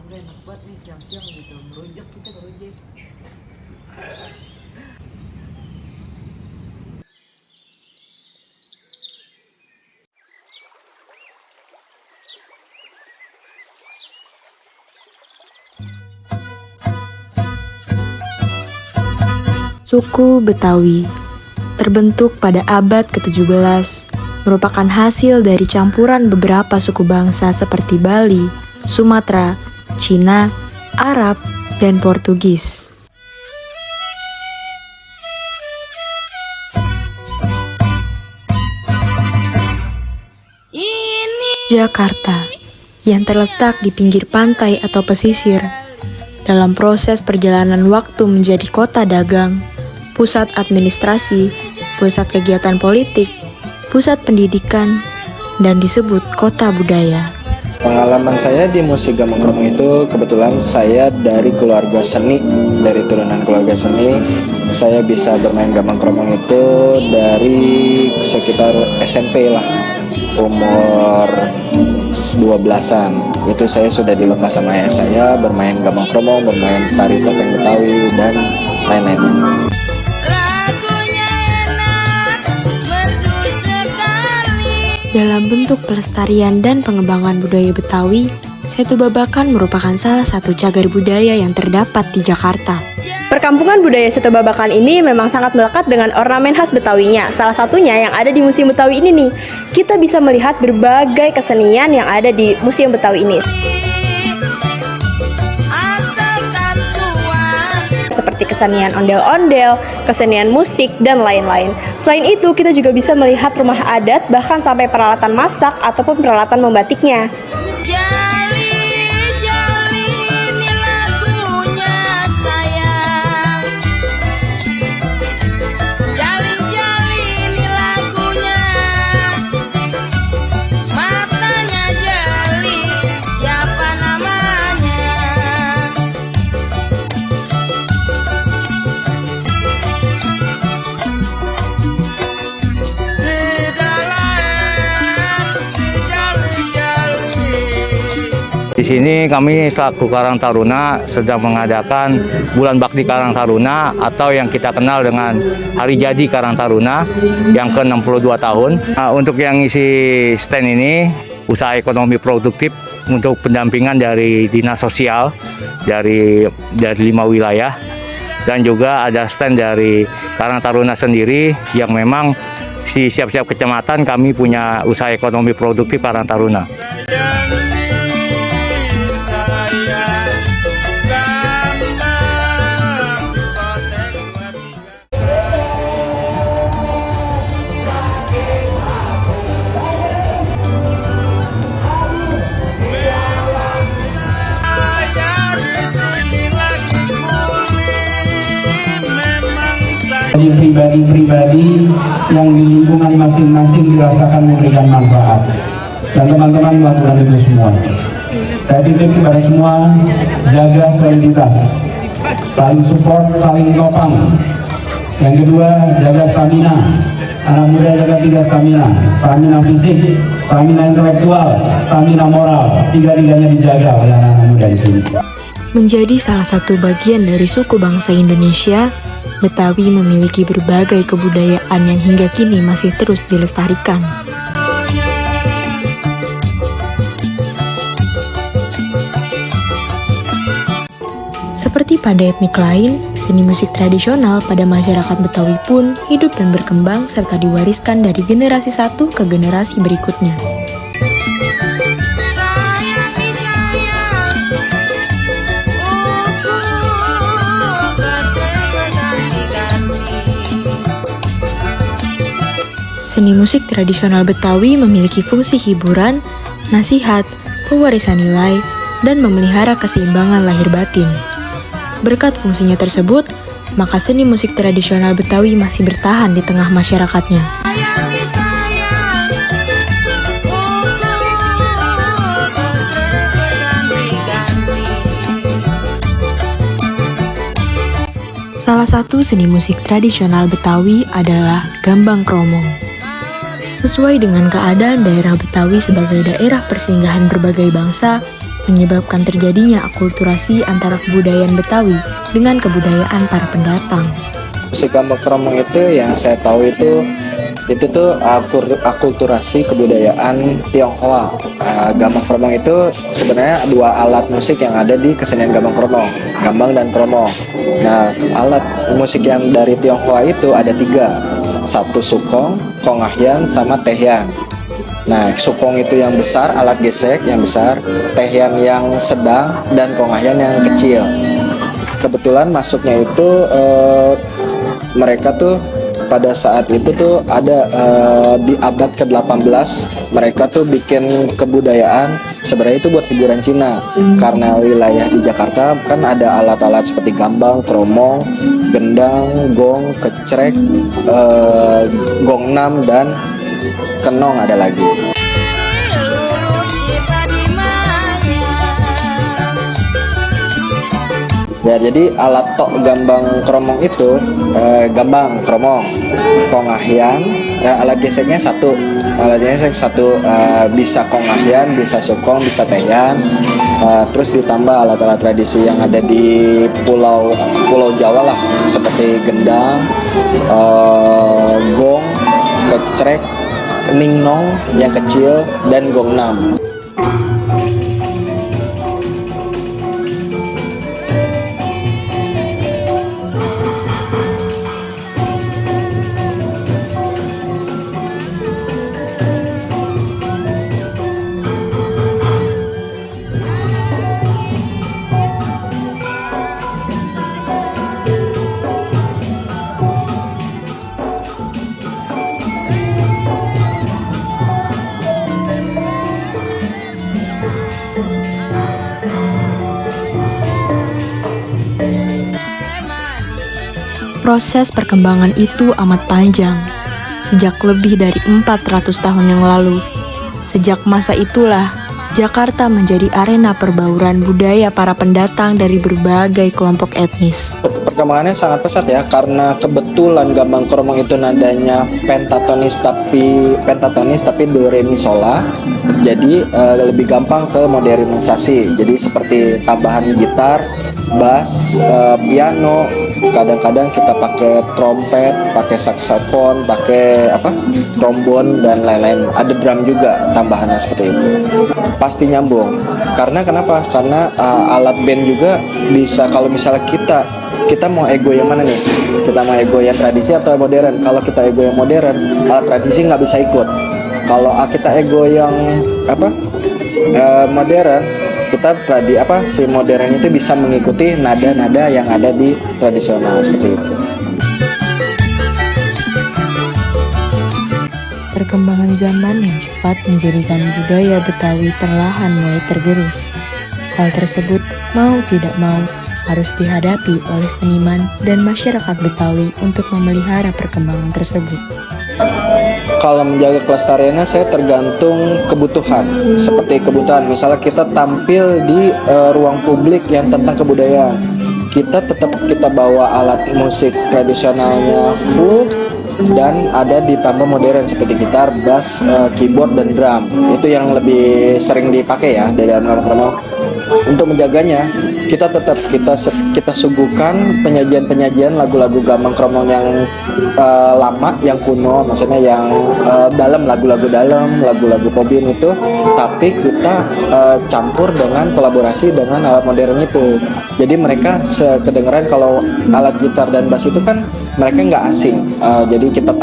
gak enak banget nih siang-siang gitu, ngerujak kita ngerujak. Suku Betawi terbentuk pada abad ke-17, merupakan hasil dari campuran beberapa suku bangsa seperti Bali, Sumatera, Cina, Arab, dan Portugis. Jakarta, yang terletak di pinggir pantai atau pesisir, dalam proses perjalanan waktu menjadi kota dagang, pusat administrasi, pusat kegiatan politik, pusat pendidikan, dan disebut kota budaya. Pengalaman saya di musik Gambang Kromong itu kebetulan saya dari keluarga seni, dari turunan keluarga seni. Saya bisa bermain Gambang Kromong itu dari sekitar SMP lah, umur 12-an. Itu saya sudah dilepas sama ayah saya bermain Gambang Kromong, bermain tari topeng Betawi, dan lain-lainnya. Dalam bentuk pelestarian dan pengembangan budaya Betawi, Setu Babakan merupakan salah satu cagar budaya yang terdapat di Jakarta. Perkampungan budaya Setu Babakan ini memang sangat melekat dengan ornamen khas Betawinya. Salah satunya yang ada di Museum Betawi ini nih. Kita bisa melihat berbagai kesenian yang ada di Museum Betawi ini. Seperti kesenian ondel-ondel, kesenian musik, dan lain-lain. Selain itu, kita juga bisa melihat rumah adat, bahkan sampai peralatan masak ataupun peralatan membatiknya. Di sini kami selaku Karang Taruna sedang mengadakan Bulan Bakti Karang Taruna atau yang kita kenal dengan Hari Jadi Karang Taruna yang ke-62 tahun. Nah, untuk yang isi stand ini, usaha ekonomi produktif untuk pendampingan dari Dinas Sosial dari 5 wilayah, dan juga ada stand dari Karang Taruna sendiri yang memang di setiap kecamatan kami punya usaha ekonomi produktif Karang Taruna. Pribadi-pribadi yang di lingkungan masing-masing dirasakan memberikan manfaat, dan teman-teman melakukan itu semua. Saya titip kepada semua, jaga soliditas, saling support, saling topang. Yang kedua, jaga stamina. Anak muda jaga 3 stamina: stamina fisik, stamina intelektual, stamina moral. 3-tiganya dijaga oleh anak-anak muda di sini. Menjadi salah satu bagian dari suku bangsa Indonesia, Betawi memiliki berbagai kebudayaan yang hingga kini masih terus dilestarikan. Seperti pada etnik lain, seni musik tradisional pada masyarakat Betawi pun hidup dan berkembang serta diwariskan dari generasi satu ke generasi berikutnya. Seni musik tradisional Betawi memiliki fungsi hiburan, nasihat, pewarisan nilai, dan memelihara keseimbangan lahir batin. Berkat fungsinya tersebut, maka seni musik tradisional Betawi masih bertahan di tengah masyarakatnya. Salah satu seni musik tradisional Betawi adalah Gambang Kromong. Sesuai dengan keadaan daerah Betawi sebagai daerah persinggahan berbagai bangsa, menyebabkan terjadinya akulturasi antara kebudayaan Betawi dengan kebudayaan para pendatang. Musik gambang kromong itu yang saya tahu itu tuh akulturasi kebudayaan Tionghoa. Gambang kromong itu sebenarnya dua alat musik yang ada di kesenian gambang kromong, gambang dan kromong. Nah, alat musik yang dari Tionghoa itu ada 3, satu sukong, kongahyan, sama tehyan. Nah, sukong itu yang besar, alat gesek yang besar, tehyan yang sedang, dan kongahyan yang kecil. Kebetulan masuknya itu mereka tuh pada saat itu tuh ada di abad ke-18 mereka tuh bikin kebudayaan sebenarnya itu buat hiburan Cina. Karena wilayah di Jakarta kan ada alat-alat seperti gambang, kromong, gendang, gong, kecrek, gongnam, dan kenong ada lagi. Ya, jadi alat tok gambang kromong itu gambang kromong, kongahyan, alat geseknya satu, bisa kongahyan, bisa sukong, bisa tehyan, terus ditambah alat-alat tradisi yang ada di Pulau Jawa lah, seperti gendang, gong, kecrek, ningnong yang kecil, dan gongnam. Proses perkembangan itu amat panjang, sejak lebih dari 400 tahun yang lalu. Sejak masa itulah, Jakarta menjadi arena perbauran budaya para pendatang dari berbagai kelompok etnis. Perkembangannya sangat pesat ya, karena kebetulan gambang kromong itu nadanya pentatonis tapi do re mi sol la. Jadi lebih gampang ke modernisasi. Jadi seperti tambahan gitar, bass, piano, kadang-kadang kita pakai trompet, pakai saksofon, pakai trombon dan lain-lain. Ada drum juga tambahannya seperti itu. Pasti nyambung. Karena kenapa? Karena alat band juga bisa, kalau misalnya kita mau ego yang mana nih? Kita mau ego yang tradisi atau modern? Kalau kita ego yang modern, alat tradisi nggak bisa ikut. Kalau kita ego yang modern, kita si modern itu bisa mengikuti nada-nada yang ada di tradisional seperti itu. Perkembangan zaman yang cepat menjadikan budaya Betawi perlahan mulai tergerus. Hal tersebut mau tidak mau harus dihadapi oleh seniman dan masyarakat Betawi untuk memelihara perkembangan tersebut. Kalau menjaga kelestariannya saya tergantung kebutuhan. Seperti kebutuhan, misalnya kita tampil di ruang publik yang tentang kebudayaan, kita bawa alat musik tradisionalnya full dan ada ditambah modern seperti gitar, bass, keyboard, dan drum. Itu yang lebih sering dipakai ya dari dalam kromong. Untuk menjaganya, kita suguhkan penyajian lagu-lagu gambang kromong yang lama, yang kuno, maksudnya yang dalam, lagu-lagu pobin itu, tapi kita campur dengan kolaborasi dengan alat modern itu. Jadi mereka kedengeran kalau alat gitar dan bass itu kan mereka nggak asing. Jadi kita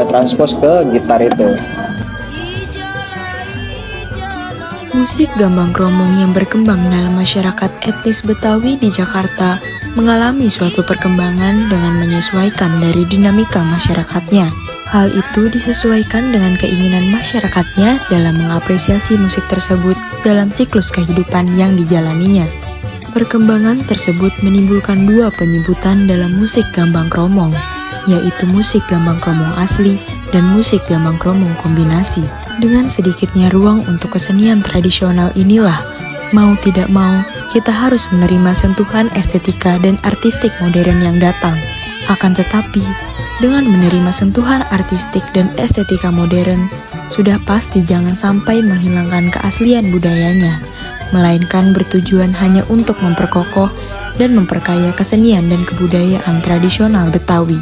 transpose ke gitar itu. Musik gambang kromong yang berkembang dalam masyarakat etnis Betawi di Jakarta mengalami suatu perkembangan dengan menyesuaikan dari dinamika masyarakatnya. Hal itu disesuaikan dengan keinginan masyarakatnya dalam mengapresiasi musik tersebut dalam siklus kehidupan yang dijalaninya. Perkembangan tersebut menimbulkan dua penyebutan dalam musik gambang kromong, yaitu musik gambang kromong asli dan musik gambang kromong kombinasi. Dengan sedikitnya ruang untuk kesenian tradisional inilah, mau tidak mau, kita harus menerima sentuhan estetika dan artistik modern yang datang. Akan tetapi, dengan menerima sentuhan artistik dan estetika modern, sudah pasti jangan sampai menghilangkan keaslian budayanya, melainkan bertujuan hanya untuk memperkokoh dan memperkaya kesenian dan kebudayaan tradisional Betawi.